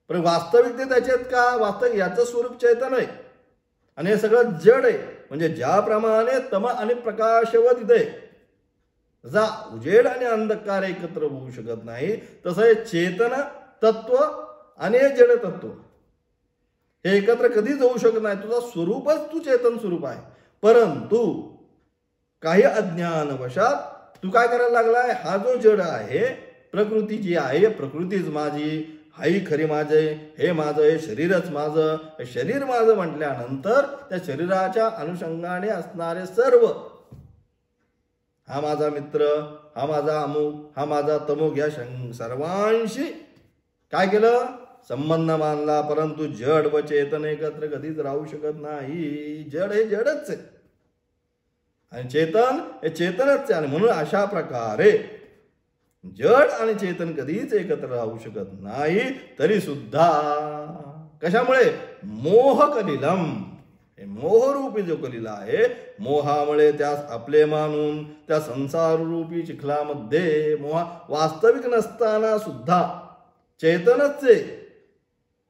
A: पण वास्तविक ते त्याच्यात का, वास्तविक याचं स्वरूप चेतन आहे आणि हे सगळं जड आहे. म्हणजे ज्याप्रमाणे तम आणि प्रकाशवत इथे जसा उजेड आणि अंधकार एकत्र होऊ शकत नाही, तसं हे चेतन तत्व आणि हे जड तत्व हे एकत्र कधीच होऊ शकत नाही. तुझा स्वरूपच तू चेतन स्वरूप आहे. परंतु काही अज्ञानवशात तू काय करायला लागलाय, हा जो जड आहे, प्रकृती जी आहे, प्रकृतीच माझी, हाई खरी माझे, हे माझं, हे शरीरच माझं, हे शरीर माझं म्हटल्यानंतर त्या शरीराच्या अनुषंगाने असणारे सर्व, हा माझा मित्र, हा माझा अमुक, हा माझा तमुक, या सर्वांशी काय केलं, संबंध मानला. परंतु जड व चेतन एकत्र कधीच राहू शकत नाही. जड हे जडच आहे आणि चेतन हे चेतनच आहे. आणि म्हणून अशा प्रकारे जड आणि चेतन कधीच एकत्र राहू शकत नाही. तरी सुद्धा कशामुळे, मोह कलिलम, हे मोहरूपी जो कलिला आहे, मोहामुळे त्यास आपले मानून त्या संसार रूपी चिखलामध्ये, वास्तविक नसताना सुद्धा चेतनच आहे,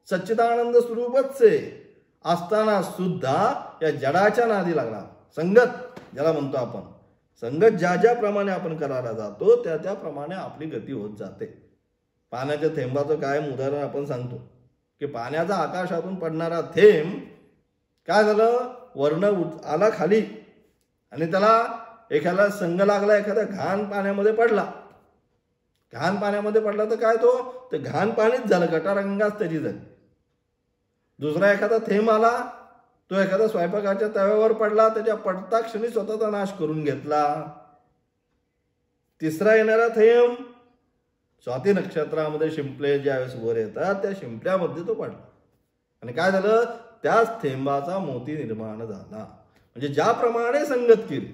A: सच्चिदानंद स्वरूपच आहे असताना सुद्धा या जडाच्या नादी लागला. संगत ज्याला म्हणतो आपण, संगत ज्या ज्याप्रमाणे आपण करायला जातो त्या त्याप्रमाणे आपली गती होत जाते. पाण्याच्या थेंबाचं कायम उदाहरण आपण सांगतो की पाण्याचा आकाशातून पडणारा थेंब काय झालं, वर्ण आला खाली आणि त्याला एखादा संग लागला, एखाद्या घाण पाण्यामध्ये पडला. घाण पाण्यामध्ये पडला तर काय, तो ते घाण पाणीच झालं, गटारंगाच त्याची झाली. दुसरा एखादा थेंब आला, तो एखादा स्वयंपाकाच्या तव्यावर पडला, त्याच्या पडता क्षणी स्वतःचा नाश करून घेतला. तिसरा येणारा थेंब स्वाती नक्षत्रामध्ये शिंपले ज्यावेळेस वर येतात त्या शिंपल्यामध्ये तो पडला आणि काय झालं, त्याच थेंबाचा मोती निर्माण झाला. म्हणजे ज्याप्रमाणे संगत केली,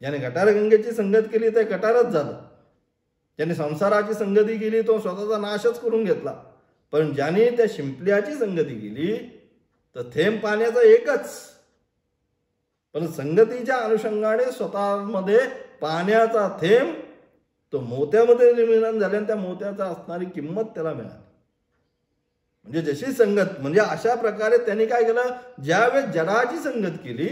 A: ज्याने गटारगंगेची संगत केली ते गटारच झालं, ज्याने संसाराची संगती केली तो स्वतःचा नाशच करून घेतला. पण ज्याने त्या शिंपल्याची संगती केली तर थेंब पाण्याचा एकच, पण संगतीच्या अनुषंगाने स्वतःमध्ये पाण्याचा थेंब तो मोत्यामध्ये निर्माण झाले आणि त्या मोत्याचा असणारी किंमत त्याला मिळाली. म्हणजे जशी संगत, म्हणजे अशा प्रकारे त्यांनी काय केलं, ज्यावेळेस जडाची संगत केली,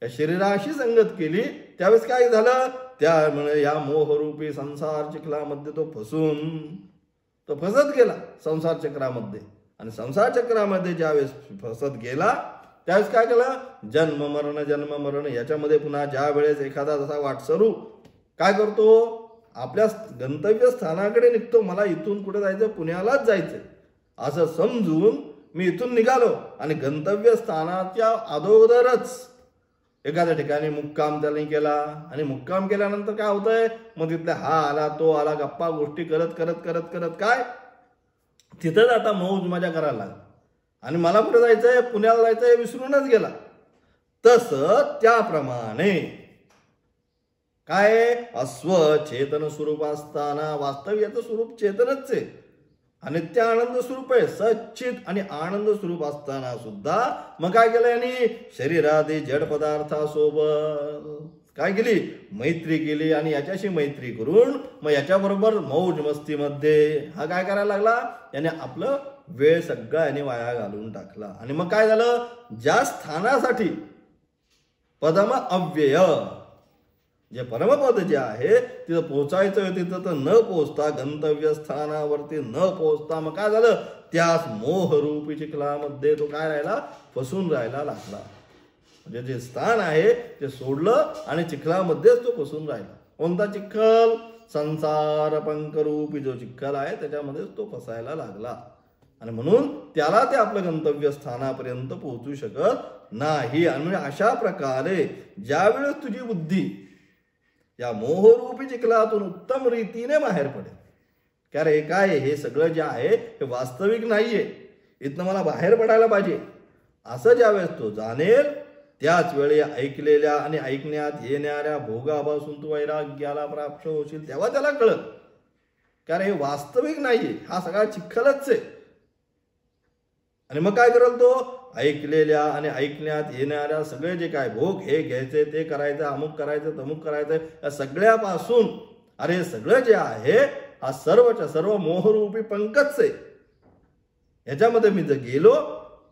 A: या शरीराशी संगत केली, त्यावेळेस काय झालं, त्यामुळे या मोहरूपी संसार चिखलामध्ये तो फसत गेला संसार चक्रामध्ये. आणि संसार चक्रामध्ये ज्यावेळेस फसत गेला त्यावेळेस काय केलं, जन्म मरण याच्यामध्ये पुन्हा ज्या वेळेस एखादा जसा वाटसरू काय करतो, आपल्या गंतव्य स्थानाकडे निघतो, मला इथून कुठे जायचं, पुण्यालाच जायचंय असं समजून मी इथून निघालो आणि गंतव्य स्थानाच्या अगोदरच एखाद्या ठिकाणी मुक्काम त्याने केला. आणि मुक्काम केल्यानंतर काय होतंय, मग तिथले हा आला तो आला, गप्पा गोष्टी करत करत करत करत काय तिथंच आता मौज मजा करायला लागला आणि मला कुठे जायचंय, पुण्याला जायचंय विसरूनच गेला. तसं त्याप्रमाणे काय, अस्व चेतन स्वरूप असताना वास्तव्याचं स्वरूप चेतनच आहे, अनित्य आनंद स्वरूप आहे, सच्चित आणि आनंद स्वरूप असताना सुद्धा मग काय केलं यांनी, शरीरादी जड पदार्थासोबत काय केली, मैत्री केली. आणि याच्याशी मैत्री करून मग याच्याबरोबर मौज मस्तीमध्ये हा काय करायला लागला, याने आपलं वेळ सगळा याने वाया घालून टाकला. आणि मग काय झालं, ज्या स्थानासाठी पदम अव्यय, जे परमपद जे आहे तिथं पोचायचं तिथं तर न पोचता, गंतव्य स्थानावरती न पोचता मग काय झालं, त्याच मोहरूपी चिखलामध्ये तो काय राहिला, फसून राहायला लागला. म्हणजे जे स्थान आहे ते सोडलं आणि चिखलामध्येच तो फसून राहिला. कोणता चिखल, संसार पंकरूपी जो चिखल आहे त्याच्यामध्येच तो फसायला लागला. आणि म्हणून त्याला ते आपलं गंतव्य स्थानापर्यंत पोहोचू शकत नाही. आणि अशा प्रकारे ज्यावेळेस तुझी बुद्धी या मोहरूपी चिखलातून उत्तम रीतीने बाहेर पडेल, कारण हे काय, हे सगळं जे आहे हे वास्तविक नाहीये, इथनं मला बाहेर पडायला पाहिजे, असं ज्यावेळेस तो जाणेल त्याच वेळी ऐकलेल्या आणि ऐकण्यात येणाऱ्या भोगापासून तू वैराग्याला प्राप्त होशील. तेव्हा त्याला कळत, कारण हे वास्तविक नाहीये, हा सगळा चिखलच आहे. आणि मग काय करेल तो, ऐकलेल्या आणि ऐकण्यात येणाऱ्या सगळे जे काय भोग, हे घ्यायचे, ते करायचं, अमुक करायचं, तमुक करायचं, या सगळ्यापासून अरे सगळं जे आहे हा सर्वच्या सर्व मोहरूपी पंकच आहे. ह्याच्यामध्ये मी जर गेलो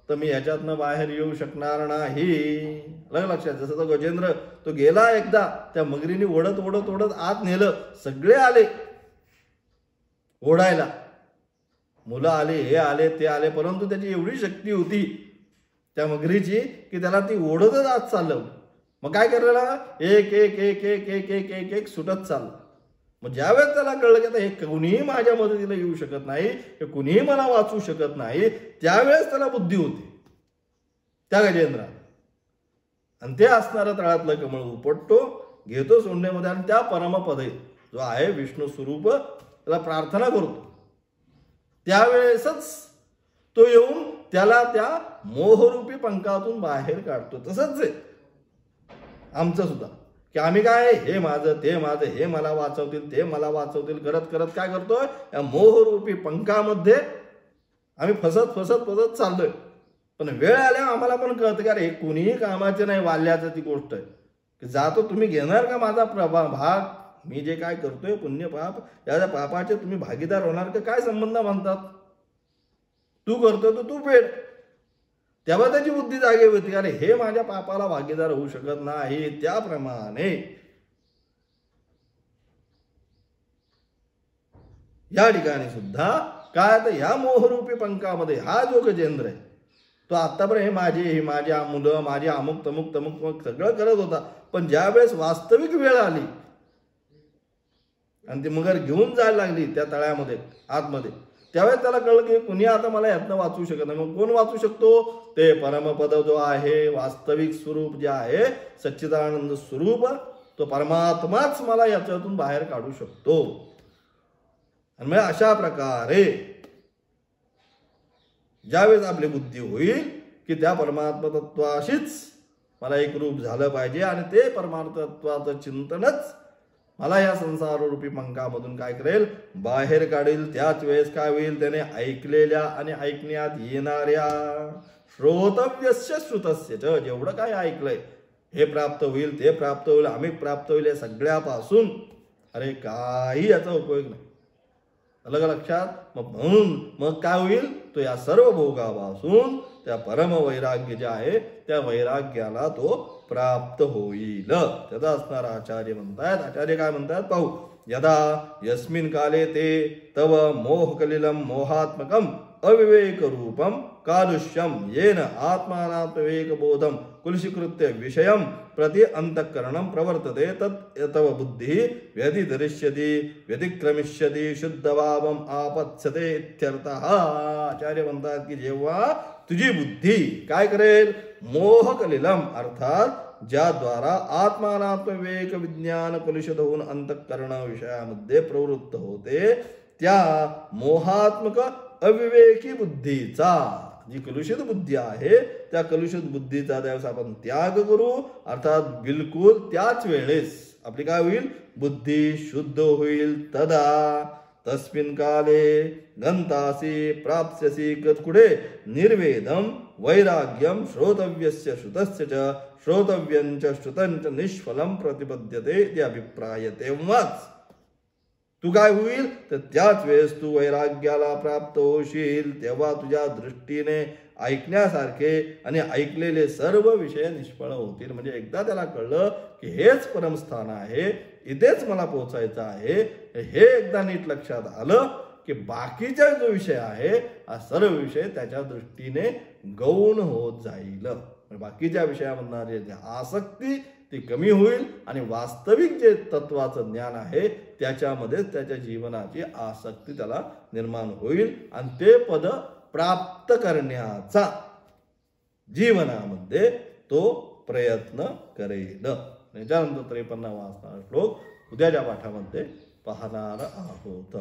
A: तर मी ह्याच्यातनं बाहेर येऊ शकणार नाही. लक्षात. जसं तो गजेंद्र तो गेला एकदा, त्या मगरीने ओढत ओढत ओढत आत नेलं, सगळे आले ओढायला, मुलं आले, हे आले, ते आले, परंतु त्याची एवढी शक्ती होती त्या मगरीची की त्याला ती ओढतच आत चाललं. मग काय करायला, एक एक एक एक एक एक एक एक सुटत चाललं. मग ज्यावेळेस त्याला कळलं की आता हे कुणीही माझ्या मदतीला येऊ शकत नाही, हे कुणीही मला वाचू शकत नाही, त्यावेळेस त्याला बुद्धी होती त्या गजेंद्रात. आणि ते असणारं तळातलं कमळ उपटतो, घेतो सोंडेमध्ये, आणि त्या परमपदे जो आहे विष्णू स्वरूप त्याला प्रार्थना करतो. त्यावेळेसच तो येऊन त्याला त्या मोहरूपी पंखातून बाहेर काढतो. तसंच आहे आमचं सुद्धा, की आम्ही काय, हे माझं, ते माझं, हे मला वाचवतील, ते मला वाचवतील करत करत काय करतोय, या मोहरूपी पंखामध्ये आम्ही फसत फसत फसत चाललोय. पण वेळ आल्या आम्हाला पण कळतं की अरे हे कुणीही कामाचे नाही, वाल्याचं ती गोष्ट आहे की जातो, तुम्ही घेणार का माझा भाग, मी जे काय करतोय पुण्य पाप, या पापाचे तुम्ही भागीदार होणार का, काय संबंध म्हणतात, तू करतोय तर तू फेड. तेव्हा त्याची बुद्धी जागे होती, अरे हे माझ्या पापाला भागीदार होऊ शकत नाही. त्याप्रमाणे या ठिकाणी सुद्धा काय, तर ह्या मोहरूपी पंखामध्ये हा जो गजेंद्र आहे तो आतापर्यंत हे माझ्या मुलं, माझे अमुक तमुक तमुक सगळं करत होता. पण ज्या वेळेस वास्तविक वेळ आली आणि ती मगर घेऊन जायला लागली त्या तळ्यामध्ये आतमध्ये, त्यावेळेस त्याला कळलं की कुणी आता मला यातनं वाचू शकत नाही. मग कोण वाचू शकतो, ते परमपद जो आहे, वास्तविक स्वरूप जे आहे, सच्चिदानंद स्वरूप, तो परमात्माच मला याच्यातून बाहेर काढू शकतो. आणि मग अशा प्रकारे ज्यावेळेस आपली बुद्धी होईल की त्या परमात्मा तत्वाशीच मला एक रूप झालं पाहिजे, आणि ते परमात्मा तत्वाचं चिंतनच मला या संसाररूपी पंखामधून काय करेल, बाहेर काढेल. त्याच वेळेस काय होईल, त्याने ऐकलेल्या आणि ऐकण्यात येणाऱ्या श्रोतव्यस्य श्रुतस्य, जेवढं काय ऐकलंय हे प्राप्त होईल, ते प्राप्त होईल, अमिक प्राप्त होईल, या सगळ्यापासून अरे काही याचा उपयोग नाही. अलग लक्षात. म्हणून मग काय होईल, तो या सर्व भोगापासून त्या परम वैराग्य जे आहे त्या वैराग्याला तो प्राप्त होईल. त्याचा असणारा आचार्य म्हणतात, आचार्य काय म्हणतात पाहू, यदा यस्मिन काले ते तव मोहकलिलम मोहात्मकम अविवेक रूपम कालुष्यम येन आत्मानात्मविवेक बोधम कुलशीकृत्य विषयम प्रति अंतःकरणम प्रवर्तते तत् तव बुद्धि व्यतिधरिष्यति व्यतिक्रमिष्यति शुद्धभावम आपत्स्यते इत्यर्थः. आचार्य म्हणतात की जेव्हा तुझी बुद्धी काय करेल, मोहकलिलम अर्थात ज्याद्वारा आत्मानात्मविवेक विज्ञान कलुषित होऊन अंतःकरण विषयामध्ये प्रवृत्त होते, त्या मोहात्मक अविवेकी बुद्धीचा, जी कलुषित बुद्धी आहे त्या कलुषित बुद्धीचा त्यावेळेस आपण त्याग करू, अर्थात बिलकुल त्याच वेळेस आपली काय होईल, बुद्धी शुद्ध होईल. तदा तस्मिन् काले गंतासी प्राप्स्यसी कुठे, निर्वेदम वैराग्यम श्रोतव्यस्य श्रुतस्य च श्रोतव्यं च श्रुतं च निष्फलं प्रतिपद्यते ते अभिप्राय. तेव्हाच तू काय होईल, तर त्याच वेळेस तू वैराग्याला प्राप्त होशील. तेव्हा तुझ्या दृष्टीने ऐकण्यासारखे आणि ऐकलेले सर्व विषय निष्फळ होतील. म्हणजे एकदा त्याला कळलं की हेच परमस्थान आहे, इथेच मला पोहोचायचं आहे, हे एकदा नीट लक्षात आलं की बाकीचा जो विषय आहे हा सर्व विषय त्याच्या दृष्टीने गौण होत जाईल. बाकीच्या विषयामधून आसक्ती ती कमी होईल आणि वास्तविक जे तत्वाचं ज्ञान आहे त्याच्यामध्ये त्याच्या जीवनाची आसक्ती त्याला निर्माण होईल आणि ते पद प्राप्त करण्याचा जीवनामध्ये तो प्रयत्न करेल. त्याच्यानंतर 53वा असणारा श्लोक उद्याच्या पाठामध्ये पाहणार आहोत.